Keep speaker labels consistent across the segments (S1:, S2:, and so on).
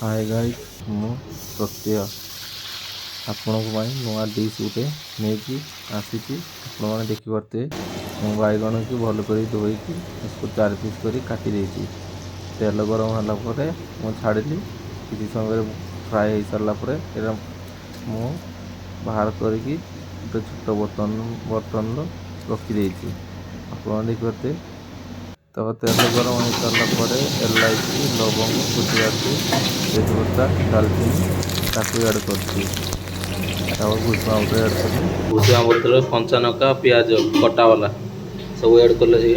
S1: Hi guys मु प्रत्यय ଆପଣଙ୍କ ପାଇଁ ନୂଆ ଡିଶ୍ ଗୋଟେ ନେଇକି ଆସିଛି। ଆପଣମାନେ ଦେଖିପାରୁଥିବେ ମୁଁ ବାଇଗଣକୁ ଭଲ କରି ଧୋଇକି इसको 4 ପିସ୍ କରି କାଟି ଦେଇଛି। ତେଲ ଗରମ ହେଲା ପରେ ମୁଁ ଛାଡ଼ିଲି। କିଛି ସମୟ ଫ୍ରାଏ ହେଇସାରିଲା ପରେ ଏଇଟା ମୁଁ ବାହାର କରିକି ଗୋଟେ ଛୋଟ ବର୍ତ୍ତନର ରଖିଦେଇଛି। ଆପଣମାନେ ଦେଖିପାରୁଥିବେ। तो तेल गरम हो सारा पर इलायची लवंग गुजराती तेजपत्ता डालचीनी ताकू ऐड करती भूषणा पत्र ऐड कली
S2: भूसुंगा पत्र कंचा लंका पियाज कटा वाला सब ऐड कर ले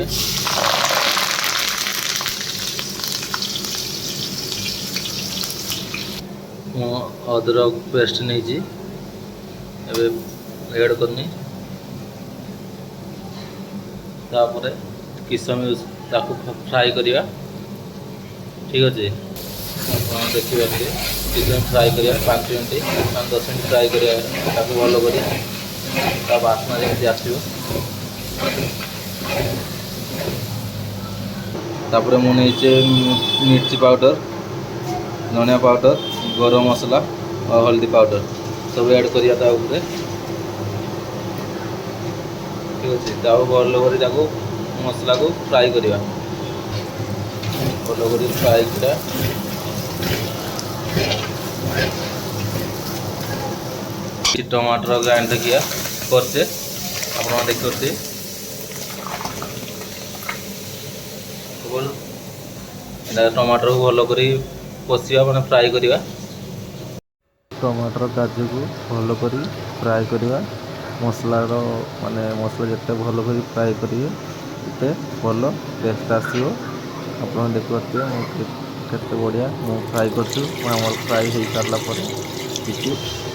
S2: अदरक पेस्ट नहीं ऐड करनी तापर किशमिश ताकू फ्राए करिया। ठीक अच्छे आप देखिए किशमिश फ्राए करिया 5 मिनट 5-10 मिनट फ्राए करिया ताकू भल कर बास्ना जमी आसो। तापर मुझे मिर्ची पाउडर धनिया पाउडर गरम मसला और हल्दी पाउडर सब ऐड करिया ता ऊपर। ठीक अच्छे भल कर मसला को फ्राए करिया भल कर फ्राए करा। टमाटर ग्राइंड किया करते आप देखते टमाटर को भल कर कषिया मैंने फ्राए करिया।
S1: टमाटर काजू को भल कर फ्राए करवा मसलार माने मसला जिते भल कर फ्राए करेंगे उते भल टेस्ट आसो। आप देखिए केते बढ़िया मैं फ्राए कर फ्राए हो सारा पर किसी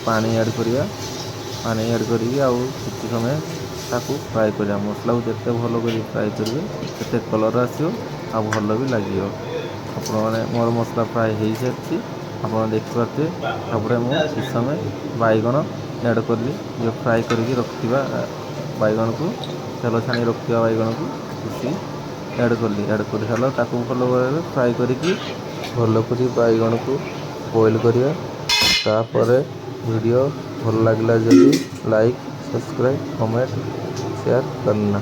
S1: पानी ऐड करिया पानी ऐड करी किसी समय ताकू फ्राए करिया मसला को जिते भल कर फ्राए करेंगे सेते कलर आसो आ भल भी लगे। आपण मैंने मोर मसला फ्राए हो सारी आप देखिपारे तापर मुझे किस समय बैगण ऐड कली जो फ्राए करके रखा बैगण को तेल छाणी रखा बैगण को किसी ऐड कली ऐड कर सारा ताकू भल भाव फ्राए करके भल कर बैगण को बॉईल करिया। तापर वीडियो भल लगे जब लाइक सब्सक्राइब कमेंट शेयर करना।